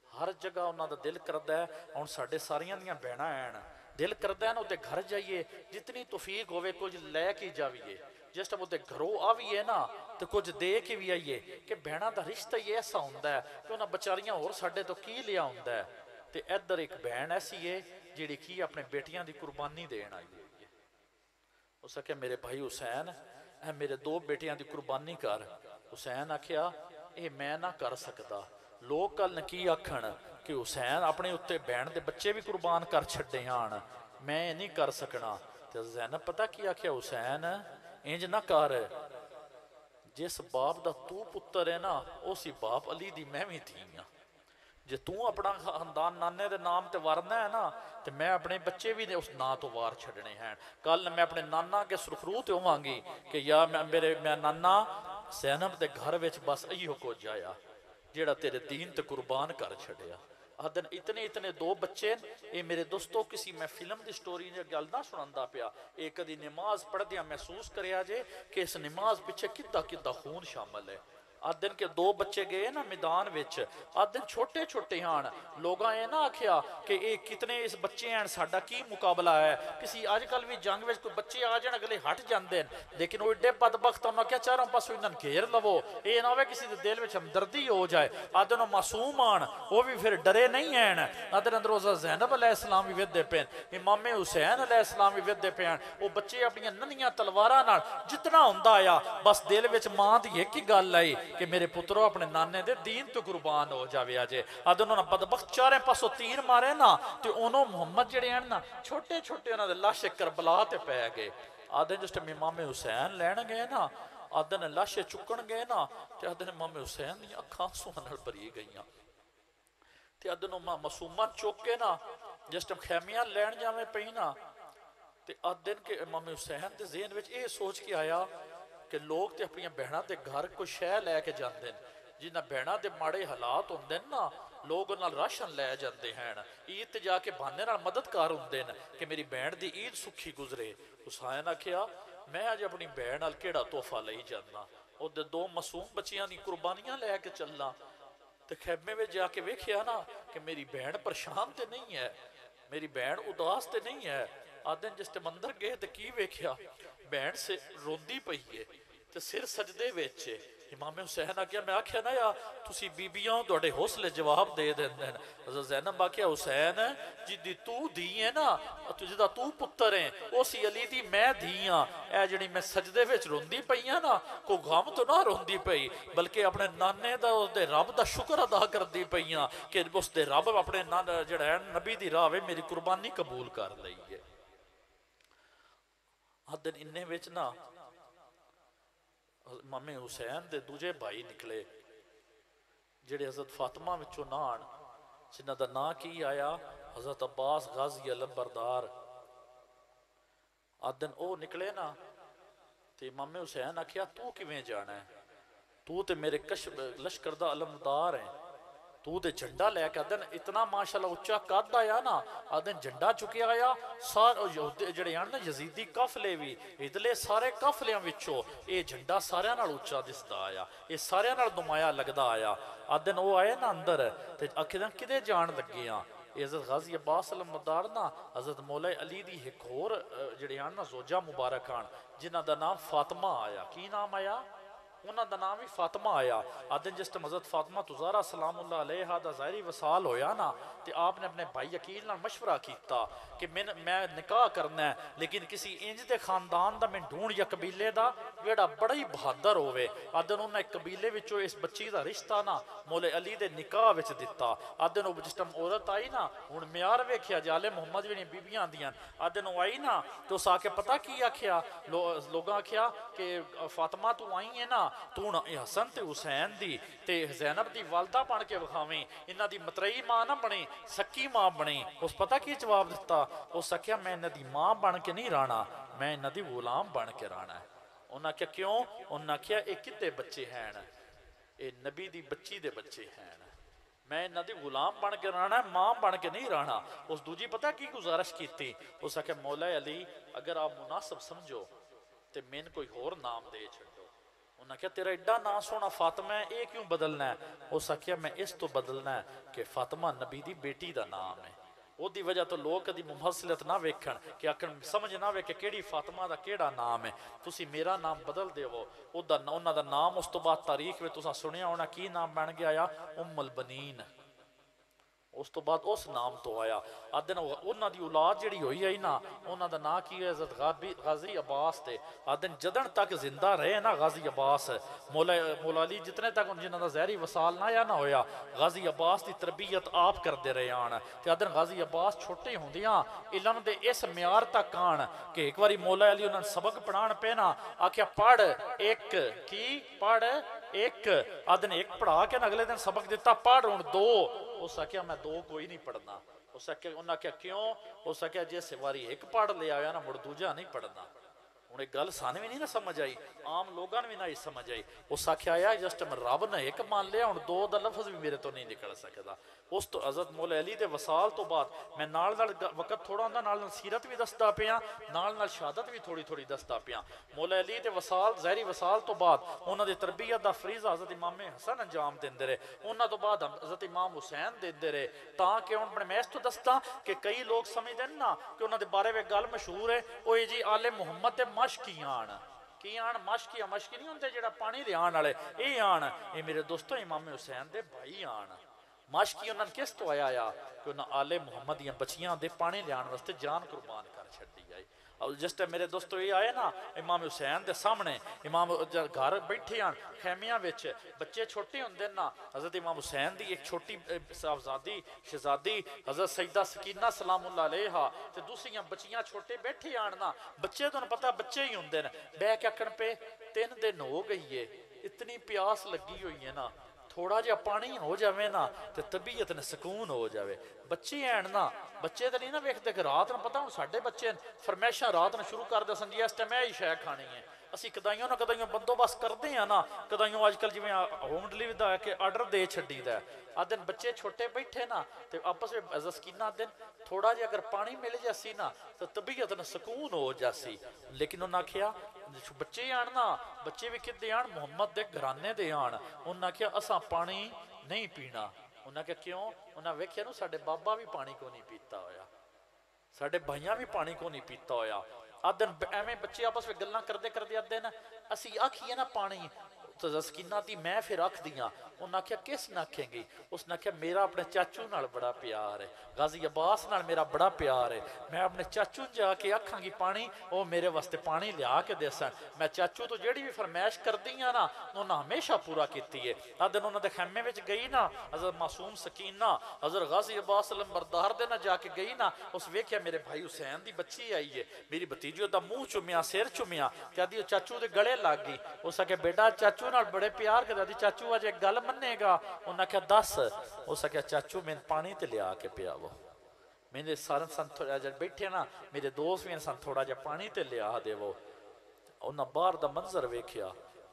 ہر جگہ انہاں دا دل کردا ہے ہن ساڈے ساریاں دیاں بہناں ہیں دل کردا ہے نا اودے گھر جائیے جتنی توفیق ہوئے کچھ لے کے جاویے، جس ٹائم اودے گھروں آویے نا تو کچھ دے کے بھی آئیے کہ بہناں دا رشتہ ہی ایسا ہوندا ہے کہ انہاں بچاریاں اور ساڈے تو کی لیا ہوندا ہے۔ تے ادھر ایک بہن ایسی ہے جیڑی کی اپنے بیٹیاں دی قربانی دین آئی ہے۔ اس کہ میرے بھائی حسین اے میرے 2 بیٹیاں دی قربانی کر۔ حسین آکھیا اے میں نہ کر سکتا، لوگ کل نکی آکھن کہ حسین اپنے اتے بہن دے بچے بھی قربان کر چھڑے ہان، میں نہیں کر سکنا۔ تے زینب پتہ کیا کہ حسین انج نہ کر، جس باپ دا تو پتر ہے نا اسی باپ علی دی میں بھی تھی ہاں، جے تو اپنا خاندان نانے دے نام تے وارنا ہے نا تے میں اپنے بچے بھی اس نا تو وار چھڑنے ہیں۔ کل میں اپنے نانا کے سرخرو تے ہوں گی کہ یا میں نانا زینب دے گھر وچ بس ایہو کو جایا جیڑا تیرے دین تے قربان کر چھڑیا۔ آدن اتنے 2 بچے اے میرے دوستو کسی میں فلم دی سٹوری نے گل نہ سناندا پیا، ایک کدی نماز پڑھ دیا محسوس کریا جے کہ اس نماز پیچھے کتا خون شامل ہے۔ آدن کے 2 بچے گئے نا میدان وچ، آدن چھوٹے چھوٹے ہاں لوگاں اے نہ آکھیا کہ اے کتنے اس بچے ہیں ساڈا کی مقابلہ ہے، کسی آج کل بھی جنگ وچ کوئی بچے آ جان اگلے ہٹ جاندے ہیں، لیکن وہ ایڈے بدبخت انہاں کیا چاروں پاسوں انہاں گھیر لو، اے نہ ہوئے کسی دے دل وچ ہمدردی ہو جائے۔ آدن معصوم آن وہ بھی پھر ڈرے نہیں ہیں۔ آدن اندروزہ زینب علیہ السلام بھی ودے پین، امام حسین علیہ السلام بھی ودے پین، وہ بچے اپنی ننیاں تلواراں نال جتنا ہوندا آیا بس دل وچ ماں دی ایک ہی گل آئی کہ میرے پترو اپنے نانے دے دین تو قربان ہو جاوے آجے۔ آدن انہاں بدبخت چارے پاسوں تیر مارے نا تو انہوں محمد جڑے ہیں نا چھوٹے چھوٹے انہاں دے لاشے کربلا تے پہ گئے۔ آدن جس ٹائم امام حسین لین گئے نا آدن لاشے چکن گئے نا تے آدن امام حسین دی اکھاں سوہن نال بھری گئیاں تے آدن معصومات چوک کے نا جس ٹائم خیمیاں لین جاویں پئی نا تے آدن کے امام حسین دے ذہن وچ اے سوچ کے آیا کہ لوگ تے اپنی بہناں دے گھر کوئی شے لے کے جاندے ہیں، جنہاں بہناں دے ماڑے حالات ہوندے نا لوگ انہاں راشن لے جاندے ہیں، عید تے جا کے بہانے نال مددگار ہوندے ہیں کہ میری بہن دی عید سکھی گزرے۔ حسین آکھیا میں اج اپنی بہن نال کیڑا تحفہ لئی جانا، او دے 2 معصوم بچیاں دی قربانیاں لے کے چلنا۔ تے خیمے میں جا کے ویکھیا نا کہ میری بہن پریشان تے نہیں ہے، میری بہن اداس تے نہیں ہے۔ آدن جس تے مندر گئے تے کی ویکھیا بہن سے روندی پئی ہے تے سر سجدے وچ۔ امام حسین آکھیا میں آکھیا نا یا تسی بیبیاں تواڈے حوصلے جواب دے دیندے ہیں۔ حضرت زینب آکھیا حسین جدی تو دی ہے نا جدا تو پتر ہیں اسی علی دی میں دی ہاں، اے جڑی میں سجدے وچ روندی پئی ہاں نا کو غم تو نہ روندی پئی بلکہ اپنے نانے دا دے رب دا شکر ادا کردی پئی ہاں کہ اس دے رب اپنے جڑا ہے نبی دی راہ وچ میری قربانی قبول کر لئی ہے۔ آدن انہیں وچ نا امام حسین دے دوجے بھائی نکلے جڑے حضرت فاطمہ وچوں نان جنہ دا نا کی آیا حضرت عباس غازی علم بردار۔ آدن او نکلے نا تے امام حسین آکھیا تو کیویں جانا ہے، تو تے میرے لشکر دا علمدار ہیں، تو تے جھنڈا لے کے آدن اتنا ماشاءاللہ اچا قد آیا نا آدن جھنڈا چکیا آیا سارے جڑے ہیں نا یزیدی قافلے بھی ادلے سارے قافلیاں وچوں اے جھنڈا سارے نال اچا دسدا آیا اے سارے نال نمایاں لگدا آیا آدن وہ آئے نا اندر تے آکھدن کدے جان لگے ہاں حضرت غازی عباس علمدار نا حضرت مولا علی دی ایک اور جڑے ہیں نا زوجہ مبارک آن جنہ دا نام فاطمہ آیا کی نام آیا انہاں دا نام ہی فاطمہ آیا آدن جس ٹائم حضرت فاطمہ تزارہ سلام اللہ علیہ دا ظاہری وصال ہویا نا تے آپ نے اپنے بھائی عقیل نال مشورہ کیتا کہ میں نکاح کرنا ہے لیکن کسی انج دے خاندان دا میں ڈھونڈ یا قبیلے دا جیڑا بڑا ہی بہادر ہوئے آدن انہاں ایک قبیلے وچوں اس بچی دا رشتہ نا مولا علی دے نکاح وچ دیتا آدن وہ جس ٹائم عورت آئی نا ہن میار ویکھیا جالے محمد جڑی بیبیاں آندیاں آدن وہ آئی نا تو اس آ کے پتہ کی آکھیا لوگاں آکھیا کہ فاطمہ تو آئی ہے نا تو حسن تے حسین دی تے زینب دی والدہ بن کے وکھاویں انہاں دی مترئی ماں نہ بنی سکی ماں بنی اس پتہ کی جواب دیتا اس آکھیا میں انہاں دی ماں بن کے نہیں رانا میں انہاں دی غلام بن کے رانا ہے انہاں کیا کیوں انہاں کیا اے کتے بچے ہیں اے نبی دی بچی دے بچے ہیں میں انہاں دی غلام بن کے رانا ہے ماں بن کے نہیں رانا اس دوجی پتہ کی گزارش کیتی اس آکھیا مولا علی اگر آپ مناسب سمجھو تے مین کوئی اور نام دے چھڑو انہاں کہا تیرا ایڈا نا سونا فاطمہ ہے اے کیوں بدلنا ہے اس آکھیا میں اس تو بدلنا ہے کہ فاطمہ نبی دی بیٹی دا نام ہے وہ دی وجہ تو لوگ کدی ممثلت نہ ویکھن کہ آکھن سمجھ نہ وے کہ کیڑی فاطمہ دا کیڑا نام ہے تسی میرا نام بدل دے وہ انہاں دا نام اس تو بعد تاریخ میں تساں سنیا ہونا کی نام بن گیا یا ام البنین اس تو بعد اس نام تو آیا آدن انہاں دی اولاد جڑی ہوئی آئی نا انہاں دا نا کی ہے حضرت غازی عباس تے آدن جدن تک زندہ رہے نا غازی عباس مولا علی جتنے تک جنہاں دا زہری وصال نہ یا نہ ہویا غازی عباس دی تربیت آپ کر دے رہے آن تے آدن غازی عباس چھوٹے ہوندیاں علم دے اس معیار تک آن کہ ایک باری مولا علی انہاں سبق پڑھان پہ نا آکھیا پڑھ ایک کی پڑھ ایک آدن ایک پڑھا کے اگلے دن سبق دیتا پڑھ ہن دو اس آکھیا میں دو کوئی نہیں پڑھنا اس آکھیا انہاں کیا کیوں اس آکھیا جیسے واری ایک پڑھ لے آیا نا مڑ دوجا نہیں پڑھنا انہیں گل سانے بھی نہیں نہ سمجھ آئی عام لوگاں بھی نہ سمجھ آئی اس آکھیا آیا جس ٹائم رب نے ایک مان لیا ہن دو دا لفظ بھی میرے تو نہیں نکل سکدا اس تو حضرت مولا علی دے وصال تو بعد میں نال وقت تھوڑا ہوندا نال سیرت بھی دسدا پیاں نال شہادت بھی تھوڑی تھوڑی دسدا پیاں مولا علی دے وصال ظاہری وصال تو بعد انہاں دی تربیت دا فریضہ حضرت امام حسن انجام دیندے رہے انہاں تو بعد حضرت امام حسین دیندے رہے تاں کہ ہن میں اس تو دسدا کہ کئی لوگ سمجھدے نا کہ انہاں دے بارے وچ گل مشہور ہے او جی آل محمد دے مشکیان کی آن مشکی نہیں ہوندے جڑا پانی دے آن والے اے آن اے میرے دوستو امام حسین دے بھائی آن ماشکی انہاں کس تو آیا کہ انہاں آل محمد دیاں بچیاں دے پانی لیان واسطے جان قربان کر چھڈی آئی اور جس ٹائم میرے دوستو یہ آئے نا امام حسین دے سامنے امام گھر بیٹھے ہیں خیمیاں وچ بچے چھوٹے ہوندے نا حضرت امام حسین دی ایک چھوٹی صاحبزادی شہزادی حضرت سیدہ سکینہ سلام اللہ علیہا تے دوسریاں بچیاں چھوٹے بیٹھے آن نا بچے تو پتہ بچے ہی ہوندے نا بے کے اکھن پہ 3 دن ہو گئی ہے اتنی پیاس لگی ہوئی ہے نا تھوڑا جہا پانی ہو جاوے نا تے طبیعت نے سکون ہو جاوے بچے ہیں نا بچے تو نہیں نا ویکھتے کہ رات نہ پتہ ہوں ساڈے بچے فرمائشاں رات نہ شروع کر دے سن جی اس ٹائم یہ شے کھانی ہے اسی کدائیوں نہ کدائیوں بندوبست کرتے ہیں نا کدائیوں آج کل جویں ہوم ڈلیوری دا کہ آرڈر دے چھڈی دا آدن بچے چھوٹے بیٹھے نا تے آپس میں سکینہ آدن تھوڑا جہا اگر پانی مل جاسی نا تو طبیعت نہ سکون ہو جاسی لیکن انہاں کیا بچے آن نا بچے بھی کدے آن محمد دے گھرانے دے آن انہاں کیا اساں پانی نہیں پینا انہاں کیا کیوں انہاں ویکھیا نو ساڈے بابا بھی پانی کو نہیں پیتا ہویا ساڈے بھائیاں بھی پانی کو نہیں پیتا ہویا آدن ایویں بچے آپس میں گلاں کردے کردے آدن اسی آکھیے نا پانی تو سکینہ دی میں پھر رکھ دیاں انہاں کیا کس نہ آکھیں گی اس نے کیا میرا اپنے چاچو نال بڑا پیار ہے غازی عباس نال میرا بڑا پیار ہے میں اپنے چاچو جا کے آکھاں گی پانی وہ میرے واسطے پانی لیا کے دے سن میں چاچو تو جیڑی بھی فرمائش کر دیاں نا انہاں ہمیشہ پورا کیتی ہے آدن انہاں دے خیمے وچ گئی نا حضرت معصوم سکینہ حضرت غازی عباس علمبردار دے نہ جا کے گئی نا اس ویکھیا میرے بھائی حسین دی بچی آئی ہے میری بھتیجی دا منہ چومیا سر چومیا تے آدھی چاچو دے گلے لگ گئی اس آکھیا بیٹا چاچو نال بڑے پیار کردا دی چاچو اج ایک گل مننے گا انہاں کہا دس اس آکھیا چاچو میں پانی تے لیا کے پیاو میرے سارن سن تھوڑا جا بیٹھے نا میرے دوست بھی سن تھوڑا جا پانی تے لیا دے وہ انہاں باہر دا منظر ویکھیا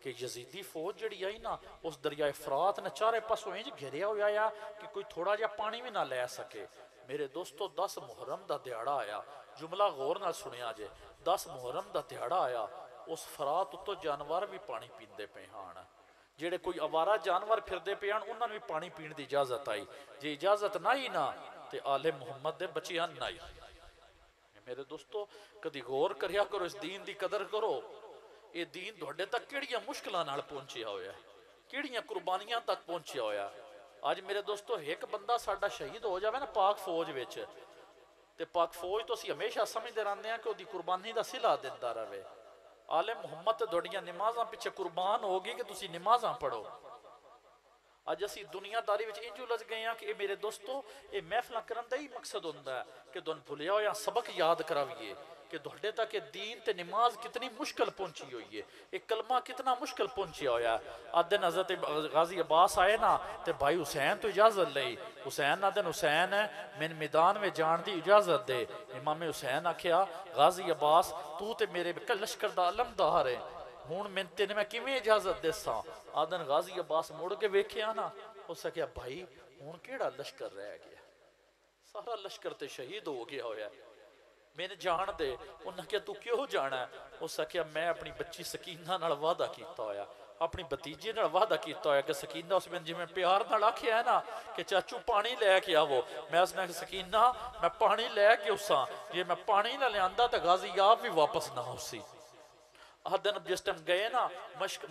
کہ یزیدی فوج جڑی آئی نا اس دریائے فرات نے چارے پاسوں انج گھریا ہوا آیا کہ کوئی تھوڑا جا پانی بھی نہ لے سکے۔ میرے دوستو 10 محرم دا دیہڑا آیا، جملہ غور نہ سنیا جے، 10 محرم دا دیہڑا آیا، اس فرات تو جانور بھی پانی پیندے پے ہان، جڑے کوئی آوارہ جانور پھردے پے ہان انہاں نوں بھی پانی پین دی اجازت آئی، جے اجازت نہ ہی نہ تے آل محمد دے بچیاں نہ ہی۔ میرے دوستو کدی غور کریا کرو، اس دین دی قدر کرو، یہ دین دوڑے تک کیڑیاں مشکلان نال پہنچیا ہویا ہے، کیڑیاں قربانیاں تک پہنچیا ہویا ہے۔ آج میرے دوستو ایک بندہ ساڈا شہید ہو جاوے نا پاک فوج وچ، تے پاک فوج تو اسی ہمیشہ سمجھدے رہندے ہیں کہ وہ دی قربانی دا صلہ دیندا رہے۔ آل محمد تے دوڑیاں نمازاں پیچھے قربان ہوگی کہ تسی نمازاں پڑھو۔ اج اسی دنیا داری وچ انجو لج گئے ہیں کہ اے میرے دوستو اے محفلاں کرن دا ہی مقصد ہوندا ہے کہ دون بھولیا ہویا سبق یاد کراویے کہ دوڑے تک دین تے نماز کتنی مشکل پہنچی ہوئی ہے، ایک کلمہ کتنا مشکل پہنچیا ہویا ہے۔ آدھن حضرت غازی عباس آئے نا تے بھائی حسین تو اجازت لئی، حسین آدھن حسین ہے من میدان میں جان دی اجازت دے۔ امام حسین آکھیا غازی عباس تو تے میرے لشکر دا علمدار ہے، ہون میں تینے میں کیویں اجازت دے ساں؟ آدھن غازی عباس مڑ کے ویکھیا نا، اس نے کہا بھائی ہون کیڑا لشکر رہ گیا، سارا لشکر تے شہید ہو گیا ہویا ہے، میں نے جان دے۔ انہوں نے کہا تو کیوں جانا ہے؟ اس نے کہا میں اپنی بچی سکینہ نال وعدہ کیتا ہویا، اپنی بتیجے نال وعدہ کیتا ہویا کہ سکینہ اس میں جی میں پیار نال آکھیا ہے نا کہ چاچو پانی لے کے آو، میں اس نے کہا سکینہ میں پانی لے کے اساں، یہ میں پانی نہ لے آندہ تو غازی آپ بھی واپس نہ ہو سی۔ آدھن جس ٹائم گئے نا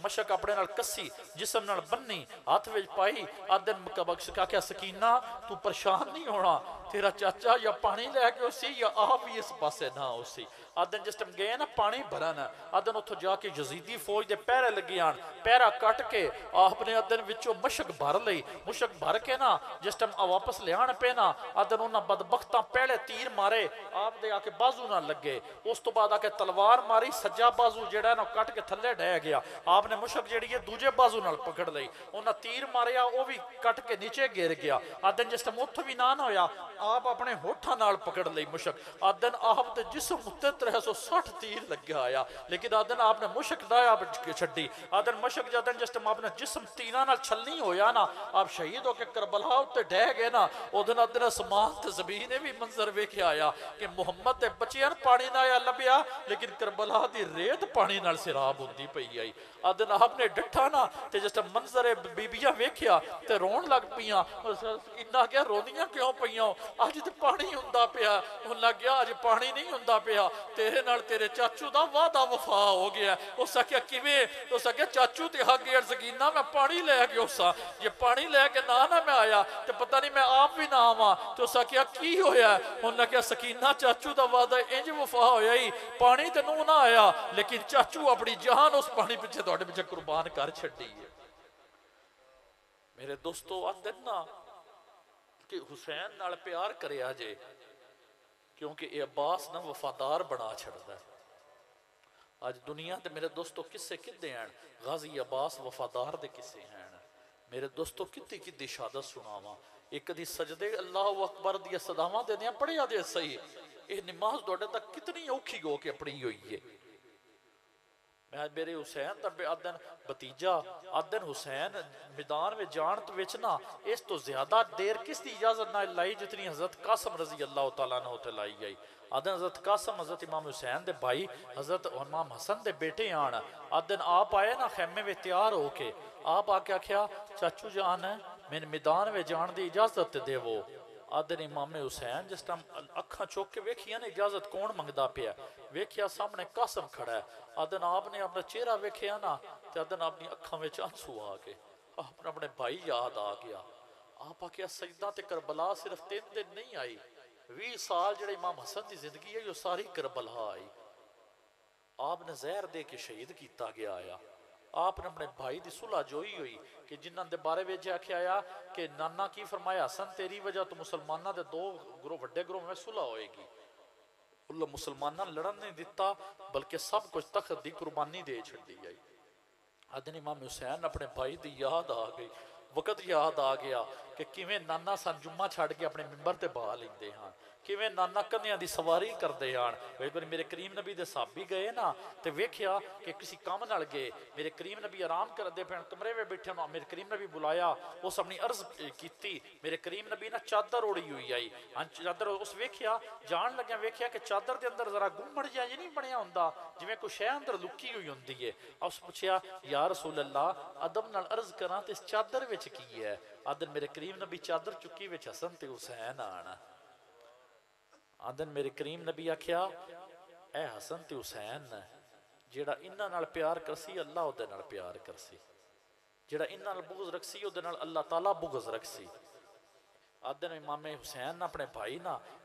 مشک اپنے نال کسی جسم نال بننی ہاتھ وچ پائی، آدھن کہا سکینہ تو پریشان نہیں ہونا، تیرا چاچا یا پانی لے کے اسی یا آپ بھی اس پاسے نہ اسی۔ آدھن جس ٹائم گئے نا پانی بھرنا، آدھن اتھو جا کے یزیدی فوج دے پیرے لگی آن، پیرا کٹ کے آپ نے آدھن وچو مشک بھر لئی، مشک بھر کے نا جس ٹائم واپس لے آن پہ نا آدھن انہاں بدبختاں پہلے تیر مارے، آپ دے آکے بازو نہ لگے، اس تو بعد آکے تلوار ماری، سجا بازو جیڑا ہے نا کٹ کے تھلے ڈے گیا، آپ نے مشک جیڑی ہے دوجے بازو نال پکڑ لئی، انہاں تیر ماریا وہ بھی کٹ کے نیچے گر گیا۔ آدھن جس ٹائم اتھو بھی نہ ہویا آپ اپنے ہوٹھاں نال پکڑ لئی مشک، آدھن آپ دے جسم اتے 360 تیر لگیا آیا، لیکن آدھن آپ نے مشک دایا چھڑی، آدھن مشک جادن جس ٹائم آپ نے جسم تیرہ نال چھلنی ہویا نا آپ شہید ہو کے کربلا اتے ڈے گئے نا، ادھن آدھن اسمان تے زمین نے بھی منظر ویکھے آیا کہ محمد دے بچیاں پانی نہ آیا لبیا لیکن کربلا دی ریت پانی نال سراب ہوندی پئی آئی۔ آدھن آپ نے ڈٹھا نا تے جس ٹائم منظر بیبیاں ویکھیا تے رون لگ پیاں، انہاں کیا رونیاں کیوں پیاں؟ آج تے پانی ہوندا پیا، انہاں کیا آج پانی نہیں ہوندا پیا، تیرے نال تیرے چاچو دا وعدہ وفا ہو گیا۔ اس کیا کیویں؟ اس کیا چاچو تے ہا گیا سکینہ میں پانی لے کے اسا، یہ پانی لے کے نہ میں آیا تے پتہ نہیں میں آپ بھی نہ آواں، تو اس کیا کی ہویا؟ انہاں کیا سکینہ چاچو دا وعدہ انج وفا ہویا ہی، پانی تے نو نہ آیا لیکن چاچو اپنی جان اس پانی پیچھے تواڈے پیچھے قربان کر چھڈی ہے۔ میرے دوستو آدھن نا کہ حسین نال پیار کریا جے کیونکہ اے عباس نا وفادار بنا چھڑدا ہے۔ آج دنیا تے میرے دوستو کسے کدے ہیں غازی عباس وفادار دے کسے ہیں میرے دوستو کتی کتی شہادت سناواں، ایک دی سجدے اللہ اکبر دی صداواں دے دیاں پڑھیا دے صحیح، اے نماز دوڑے تک کتنی اوکھی گو کے پڑھی ہوئی ہے۔ میں میرے حسین تب آدھن بتیجا آدھن حسین میدان میں جانت وچنا اس تو زیادہ دیر کس دی اجازت نہ لائی جتنی حضرت قاسم رضی اللہ تعالیٰ عنہ تے لائی گئی۔ آدھن حضرت قاسم حضرت امام حسین دے بھائی حضرت امام حسن دے بیٹے آن، آدھن آپ آئے نا خیمے میں تیار ہو کے، آپ آکے کیا چاچو جان ہے میں میدان میں جان دی اجازت دے وہ۔ آدھن امام حسین جس ٹائم اکھاں چوک کے ویکھیا نا اجازت کون منگدا پیا، ویکھیا سامنے قاسم کھڑا ہے، آدھن آپ نے اپنا چہرہ ویکھیا نا تے آدھن اپنی اکھاں میں آنسو آ گئے، آپ نے اپنے بھائی یاد آ گیا۔ آپ آکیا سجدہ تے کربلا صرف 3 دن نہیں آئی، 20 سال جڑے امام حسن دی زندگی ہے یہ ساری کربلا آئی۔ آپ نے زہر دے کے شہید کیتا گیا آیا، آپ نے اپنے بھائی دی صلح جوئی ہوئی کہ جنہاں دے بارے وچ آکھیا آیا کہ نانا کی فرمایا حسن تیری وجہ تو مسلمانہ دے 2 گروہ وڈے گروہ میں صلح ہوئے گی، اللہ مسلمانہ لڑن نہیں دیتا بلکہ سب کچھ تخت دی قربانی دے چھڑ دی گئی۔ آدھن امام حسین اپنے بھائی دی یاد آ گئی، وقت یاد آ گیا کہ کیویں نانا سن جمعہ چھڑ کے اپنے ممبر تے بہا لیندے ہاں، ਕਿਵੇਂ ਨਾਨਾ ਕੰਨਿਆਂ ਦੀ ਸਵਾਰੀ ਕਰਦੇ ਆਣ। ਇੱਕ ਵਾਰੀ ਮੇਰੇ ਕਰੀਮ ਨਬੀ ਦੇ ਸਾਹਬੀ ਗਏ ਨਾ ਤੇ ਵੇਖਿਆ ਕਿ ਕਿਸੇ ਕੰਮ ਨਾਲ ਗਏ। ਮੇਰੇ ਕਰੀਮ ਨਬੀ ਆਰਾਮ ਕਰਦੇ ਪਏ ਕਮਰੇ ਵਿੱਚ ਬੈਠੇ ਨੂੰ ਮੇਰੇ ਕਰੀਮ ਨਬੀ ਬੁਲਾਇਆ। ਉਸ ਆਪਣੀ ਅਰਜ਼ ਕੀਤੀ। ਮੇਰੇ ਕਰੀਮ ਨਬੀ ਨਾ ਚਾਦਰ ਓੜੀ ਹੋਈ ਆਈ। ਹਾਂ ਚਾਦਰ ਉਸ ਵੇਖਿਆ ਜਾਣ ਲੱਗਿਆ ਵੇਖਿਆ ਕਿ ਚਾਦਰ ਦੇ ਅੰਦਰ ਜ਼ਰਾ ਗੁੰਮੜ ਜਿਹਾ ਨਹੀਂ ਬਣਿਆ ਹੁੰਦਾ, ਜਿਵੇਂ ਕੋਈ ਸ਼ੈ ਅੰਦਰ ਲੁਕੀ ਹੋਈ ਹੁੰਦੀ ਹੈ। ਉਸ ਪੁੱਛਿਆ ਯਾ ਰਸੂਲ ਅੱਲਾ ਅਦਬ ਨਾਲ ਅਰਜ਼ ਕਰਾਂ ਤੇ ਇਸ ਚਾਦਰ ਵਿੱਚ ਕੀ ਹੈ? ਆਦਨ ਮੇਰੇ ਕਰੀਮ ਨਬੀ ਚਾਦਰ ਚੁੱਕੀ ਵਿੱਚ ਹਸਨ ਤੇ ਹੁਸੈਨ ਆਣ। ਆਦਨ ਮੇਰੇ ਕਰੀਮ ਨਬੀ ਆਖਿਆ ਇਹ ਹਸਨ ਤੇ ਹੁਸੈਨ ਨੇ ਜਿਹੜਾ ਇਹਨਾਂ ਨਾਲ ਪਿਆਰ ਕਰਸੀ ਅੱਲਾ ਉਹਦੇ ਨਾਲ ਪਿਆਰ ਕਰਸੀ, ਜਿਹੜਾ ਇਹਨਾਂ ਨਾਲ ਬੁਗਜ਼ ਰਖਸੀ ਉਹਦੇ ਨਾਲ ਅੱਲਾਹ ਤਾਲਾ ਬੁਗਜ਼ ਰਖਸੀ। ਆਦਨ ਇਮਾਮ ਹੁਸੈਨ ਨਾ ਆਪਣੇ ਭਾਈ ਨਾ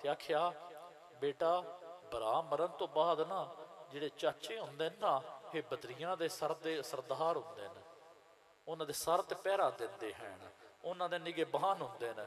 ਤੇ ਆਖਿਆ ਬੇਟਾ ਭਰਾ ਮਰਨ ਤੋਂ ਬਾਅਦ ਨਾ ਜਿਹੜੇ ਚਾਚੇ ਹੁੰਦੇ ਨੇ ਨਾ ਇਹ ਬਦਰੀਆਂ ਦੇ ਸਰਦਾਰ ਹੁੰਦੇ ਨੇ, ਉਹਨਾਂ ਦੇ ਸਰ ਤੇ ਪਹਿਰਾ ਦਿੰਦੇ ਹਨ, ਉਹਨਾਂ ਦੇ ਨਿਗਹਿਬਾਨ ਹੁੰਦੇ ਨੇ।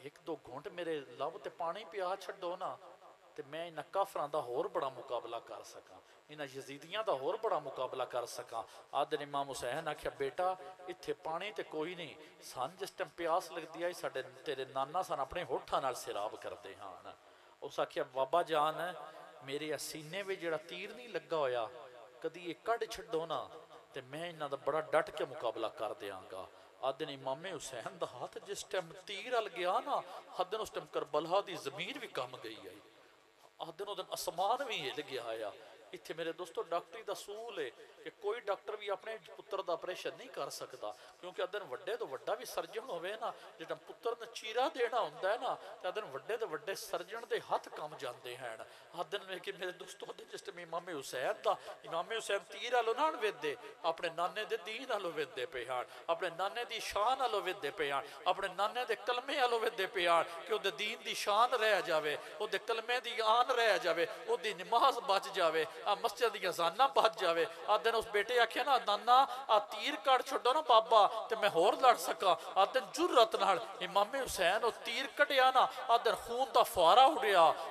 ਇੱਕ ਦੋ ਘੁੰਟ ਮੇਰੇ ਲਬ ਤੇ ਪਾਣੀ ਪਿਆ ਛੱਡੋ ਨਾ, ਤੇ ਮੈਂ ਇਹਨਾਂ ਕਾਫਰਾਂ ਦਾ ਹੋਰ ਬੜਾ ਮੁਕਾਬਲਾ ਕਰ ਸਕਾਂ, ਇਹਨਾਂ ਯਜ਼ੀਦੀਆਂ ਦਾ ਹੋਰ ਬੜਾ ਮੁਕਾਬਲਾ ਕਰ ਸਕਾਂ। ਆਦਨ ਇਮਾਮ ਹੁਸੈਨ ਆਖਿਆ ਬੇਟਾ ਇੱਥੇ ਪਾਣੀ ਤੇ ਕੋਈ ਨਹੀਂ, ਸਨ ਜਿਸ ਟਾਈਮ ਪਿਆਸ ਲੱਗਦੀ ਆਈ ਸਾਡੇ ਤੇਰੇ ਨਾਨਾ ਸਨ ਆਪਣੇ ਹੋਠਾਂ ਨਾਲ ਸਿਰਾਬ ਕਰਦੇ ਹਨ। ਉਸ ਆਖਿਆ ਬਾਬਾ ਜਾਨ ਮੇਰੇ ਸੀਨੇ ਵਿੱਚ ਜਿਹੜਾ ਤੀਰ ਨਹੀਂ ਲੱਗਾ ਹੋਇਆ ਕਦੀ ਇਹ ਕੱਢ ਛੱਡੋ ਨਾ, ਤੇ ਮੈਂ ਇਹਨਾਂ ਦਾ ਬੜਾ ਡਟ ਕੇ ਮੁਕਾਬਲਾ ਕਰ ਦਿਆਂਗਾ। ਆਦਨ ਇਮਾਮੇ ਹੁਸੈਨ ਦਾ ਹੱਥ ਜਿਸ ਟਾਈਮ ਤੀਰ ਵੱਲ ਗਿਆ ਨਾ, ਆਦਨ ਉਸ ਟਾਈਮ ਕਰਬਲਾ ਦੀ ਜ਼ਮੀਨ ਵੀ ਕੰਬ ਗਈ ਆਈ, ਆਦਨ ਉਹਦੇ ਅਸਮਾਨ ਵੀ ਹਿੱਲ ਗਿਆ ਆ। ਇੱਥੇ ਮੇਰੇ ਦੋਸਤੋ ਡਾਕਟਰੀ ਦਾ ਅਸੂਲ ਹੈ ਕਿ ਕੋਈ ਡਾਕਟਰ ਵੀ ਆਪਣੇ ਪੁੱਤਰ ਦਾ ਆਪਰੇਸ਼ਨ ਨਹੀਂ ਕਰ ਸਕਦਾ, ਕਿਉਂਕਿ ਅਦਨ ਵੱਡੇ ਤੋਂ ਵੱਡਾ ਵੀ ਸਰਜਨ ਹੋਵੇ ਨਾ, ਜਿਹੜਾ ਪੁੱਤਰ ਨੂੰ ਚੀਰਾ ਦੇਣਾ ਹੁੰਦਾ ਹੈ ਨਾ, ਤੇ ਅਦਨ ਵੱਡੇ ਤੋਂ ਵੱਡੇ ਸਰਜਨ ਦੇ ਹੱਥ ਕੰਮ ਜਾਂਦੇ ਹਨ। ਅਦਨ ਵੇਖ ਕੇ ਮੇਰੇ ਦੋਸਤੋ ਅਦਨ ਜਿਸ ਟਾਈਮ ਇਮਾਮੇ ਹੁਸੈਨ ਦਾ, ਇਮਾਮੇ ਹੁਸੈਨ ਤੀਰ ਵਾਲੋਂ ਨਾ ਵੇਦੇ, ਆਪਣੇ ਨਾਨੇ ਦੇ ਦੀਨ ਵਾਲੋਂ ਵੇਦੇ ਪਏ ਹਨ, ਆਪਣੇ ਨਾਨੇ ਦੀ ਸ਼ਾਨ ਵਾਲੋਂ ਵੇਦੇ ਪਏ ਹਨ, ਆਪਣੇ ਨਾਨੇ ਦੇ ਕਲਮੇ ਵਾਲੋਂ ਵੇਦੇ ਪਏ ਹਨ ਕਿ ਉਹਦੇ ਦੀਨ ਦੀ ਸ਼ਾਨ ਰਹਿ ਜਾਵੇ, ਉਹਦੇ ਕਲਮੇ ਦੀ ਆਨ ਰਹਿ ਜਾਵੇ, ਉਹਦੀ ਨਮਾਜ਼ ਬਚ ਜਾਵੇ, ਆ ਮਸਜਿਦ ਦੀਆਂ ਜ਼ਾਨਾਂ ਬਚ ਜਾਵੇ। ਆਦਨ ਉਸ ਬੇਟੇ ਆਖਿਆ ਨਾ ਨਾਨਾ ਆ ਤੀਰ ਕੱਢ ਛੱਡੋ ਨਾ ਬਾਬਾ ਤੇ ਮੈਂ ਹੋਰ ਲੜ ਸਕਾਂ। ਆਦਨ ਜੁਰਤ ਨਾਲ ਇਮਾਮੇ ਹੁਸੈਨ ਉਹ ਤੀਰ ਕੱਢਿਆ ਨਾ, ਆਦਨ ਖੂਨ ਦਾ ਫੁਆਰਾ ਉੱਡਿਆ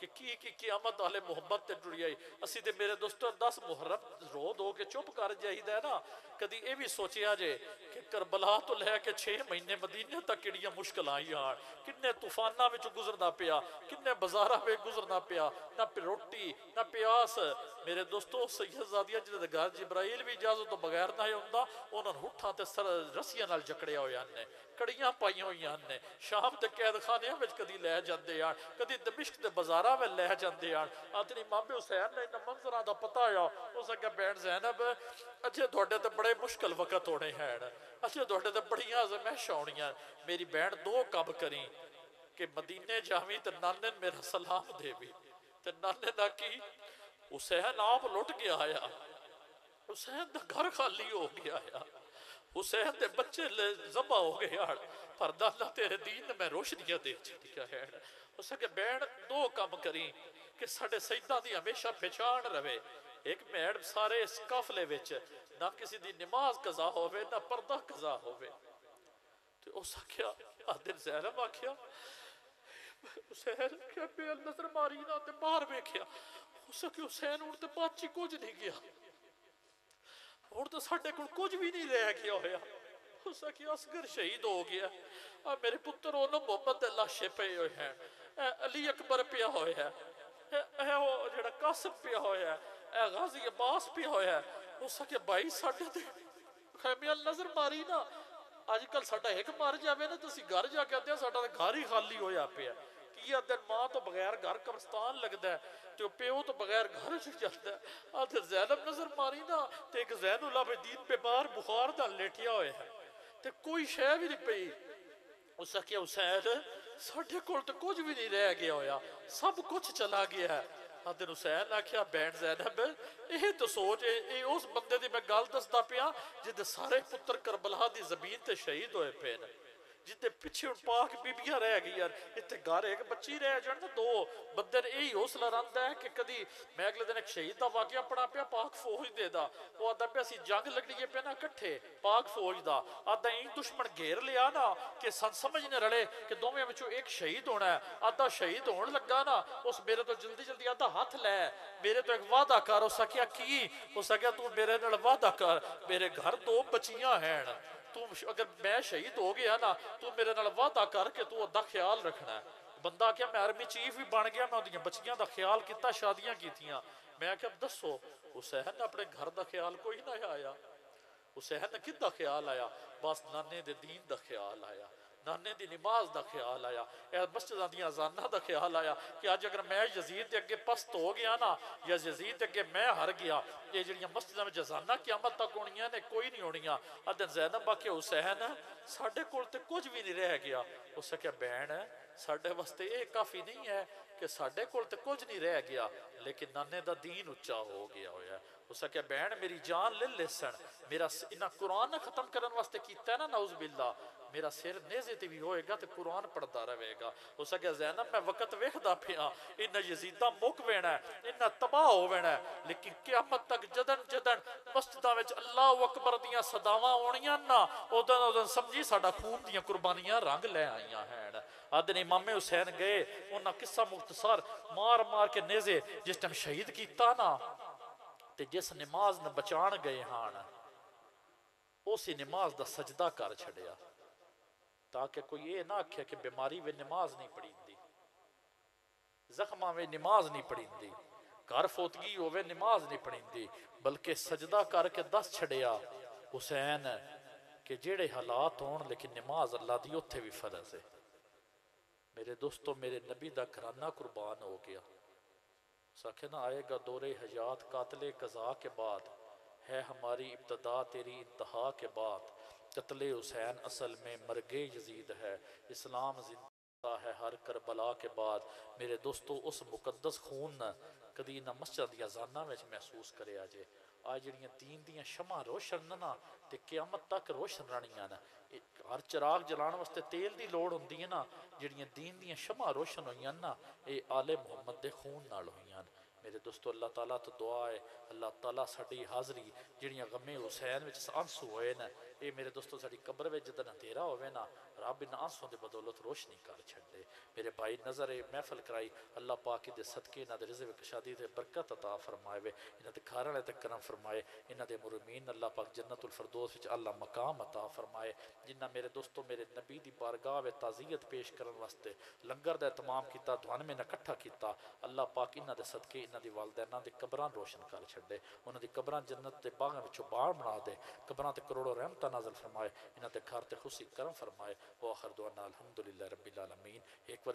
کہ کی قیامت آل محمد تے ٹری آئی اسی تے میرے دوستو 10 محرم رو دو کے چپ کر جائیدا ہے نا کدی اے بھی سوچیا جے کہ کربلا تو لے کے 6 مہینے مدینے تک کیڑیاں مشکلاں آئیاں کنے طوفاناں وچ گزرنا پیا کنے بازاراں وچ گزرنا پیا نہ روٹی نہ پیاس میرے دوستو سیدزادیاں جنہاں دے گھر جبرائیل بھی اجازت تو بغیر نہ ہوندا انہاں نوں ہٹھاں تے رسیاں نال جکڑیا ہویا نے کڑیاں پائیاں ہوئی نے شام تے قید خانے وچ کدی لے جاندے آن کدی دمشق دے بازاراں وچ لے جاندے آن آدھے امام حسین نے انہاں منظراں دا پتہ آیا اس اگے بہن زینب اجے تہاڈے تے بڑے مشکل وقت ہونے ہیں اجے تہاڈے تے بڑیاں آزمائشاں ہونیاں میری بہن 2 کم کری کہ مدینے جاویں تے نانے میرا سلام دے بھی تے نانے دا کی حسین آپ لٹ گیا آیا حسین دا گھر خالی ہو گیا آیا حسین دے بچے ذبح ہو گئے یار پر اللہ تیرے دین میں روشنیاں دے چکیا ہے اس کے بین 2 کام کریں کہ ساڑھے سجدہ دی ہمیشہ پہچان رہے ایک میڑ سارے اس قافلے وچ نہ کسی دی نماز قضا ہوئے نہ پردہ قضا ہوئے تو اس کیا آدھر زینب آکھیا حسین کیا بے نظر ماری نہ تے باہر بیکھیا اس کے حسین اڑتے پاچی کچھ نہیں گیا اور تو ساڑھے کچھ بھی نہیں رہ گیا ہویا اس کی اصغر شہید ہو گیا میرے پتر انہوں محمد اللہ شپے ہوئے ہیں علی اکبر پیا ہوئے ہیں جڑا قاسم پیا ہوئے ہیں غازی عباس پیا ہوئے ہیں اس کے بھائی ساڑھے دے خیمیہ نظر ماری نا آج کل ساڑھا ایک مار جاوے نا تو اسی گھر جا کے آتے ہیں ساڑھا گھر ہی خالی ہویا پیا کیا دن ماں تو بغیر گھر قبرستان لگتا ہے تو پیو تو بغیر گھر چلتا ہے آدھر زینب نظر ماری نا تو ایک زین اللہ پہ دین پہ بار بخار دا لیٹیا ہوئے ہیں تو کوئی شے بھی نہیں پئی اس نے کیا حسین ساڑھے کول تو کچھ بھی نہیں رہ گیا ہویا سب کچھ چلا گیا ہے آدھر حسین نے کیا بین زینب یہ تو سوچ اس بندے دی میں گل دستا پیا جدے سارے پتر کربلا دی زمین تے شہید ہوئے پے نے جتے پیچھے ان پاک بیبیاں رہ گئی یار اتنے گھر ایک بچی رہ جانا 2 بندے نے یہی حوصلہ رہتا ہے کہ کدی میں اگلے دن ایک شہید دا واقعہ پڑھا پیا پاک فوج دے دا وہ آدھا پیا سی جنگ لگنی پہ نا کٹھے پاک فوج دا آدھا این دشمن گھیر لیا نا کہ سن سمجھنے رڑے کہ دوویں وچوں ایک شہید ہونا ہے آدھا شہید ہون لگا نا اس میرے تو جلدی جلدی آدھا ہاتھ لے میرے تو ایک وعدہ کر اس کیا کی اس کیا تو میرے نال وعدہ کر میرے گھر 2 بچیاں ہیں تو اگر میں شہید ہو گیا نا تو میرے نال وعدہ کر کے تو ادھا خیال رکھنا ہے بندہ کیا میں آرمی چیف بھی بن گیا میں ادھیاں بچیاں دا خیال کیتا شادیاں کی تھیاں میں کیا دسو حسین نے اپنے گھر دا خیال کوئی نہ آیا حسین نے کدھا خیال آیا بس نانے دے دین دا خیال آیا نانے دی نماز دا خیال آیا مسجدہ دیا ازانہ دا خیال آیا کہ آج اگر میں یزید دے اگے پست ہو گیا نا یا یزید دے اگے میں ہر گیا یہ جڑیاں مسجدہ میں ازانہ قیامت تک ہونیاں نے کوئی نہیں ہونیاں ادھر زینب آکے حسین ساڑھے کول تے کچھ بھی نہیں رہ گیا اس سے کیا بہن ہے ساڑھے واسطے یہ کافی نہیں ہے کہ ساڑھے کول تے کچھ نہیں رہ گیا لیکن نانے دا دین اچھا ہو گیا ہویا ہے اس کہ بہن میری جان لے لے سن میرا انہا قرآن ختم کرن واسطے کیتا ہے نا نعوذ باللہ میرا سر نیزے تے بھی ہوئے گا تے قرآن پڑھتا رہے گا اس کہ زینب میں وقت ویکھدا پیا انہا یزیدہ مک وینا ہے انہا تباہ ہو وینا ہے لیکن قیامت تک جدن مسجدہ وچ اللہ اکبر دیاں صداواں ہونیاں نا اودن سمجھی ساڈا خون دیاں قربانیاں رنگ لے آئیاں ہیں آدھن امام حسین گئے انہا قصہ مختصر مار مار کے نیزے جس ٹائم شہید کیتا نا تے جس نماز نہ بچان گئے ہاں اسی نماز دا سجدہ کر چھڑیا تاکہ کوئی یہ نہ آکھے کہ بیماری میں نماز نہیں پڑھی دی زخمہ میں نماز نہیں پڑھی دی گھر فوتگی ہوئے نماز نہیں پڑھی دی بلکہ سجدہ کر کے دس چھڑیا حسین کہ جیڑے حالات ہون لیکن نماز اللہ دی اتھے بھی فرض ہے میرے دوستو میرے نبی دا گھرانہ قربان ہو گیا ساکھنا آئے گا دور حیات قاتل قضا کے بعد ہے ہماری ابتدا تیری انتہا کے بعد قتل حسین اصل میں مرگ یزید ہے اسلام زندہ ہے ہر کربلا کے بعد میرے دوستو اس مقدس خون کدی نہ مسجد یا زانہ میں محسوس کرے آجے آج جڑیاں دین دیاں شمع روشن نہ تے قیامت تک روشن رانیاں نا ہر چراغ جلان واسطے تیل دی لوڑ ہوندی ہے نا جڑیاں دین دیاں شمع روشن ہوئیاں نا اے آل محمد دے خون نال ہوئیاں میرے دوستو اللہ تعالیٰ تو دعا ہے اللہ تعالیٰ ساڑی حاضری جڑیاں غم حسین وچ آنسو ہوئے نا اے میرے دوستو ساڑی قبر وچ جدن اندھیرا ہوئے نا رب ان آنسوں دے بدولت روشنی کر چھڑے میرے بھائی نظر محفل کرائی اللہ پاک دے صدقے انہاں دے رزق شادی دے برکت عطا فرمائے وے انہاں دے گھر والے تے کرم فرمائے انہاں دے مرمین اللہ پاک جنت الفردوس وچ اللہ مقام عطا فرمائے جنہ میرے دوستو میرے نبی دی بارگاہ وچ تعزیت پیش کرن واسطے لنگر دا اہتمام کیتا دھوان میں اکٹھا کیتا اللہ پاک انہاں دے صدقے انہاں دی والدیناں دے قبراں روشن کر چھڑے انہاں دی قبراں جنت دے باغاں وچوں باغ بنا دے قبراں تے کروڑوں رحمتاں نازل فرمائے انہاں دے گھر تے خوشی کرم فرمائے وآخر دعوانا الحمدللہ رب العالمین ایک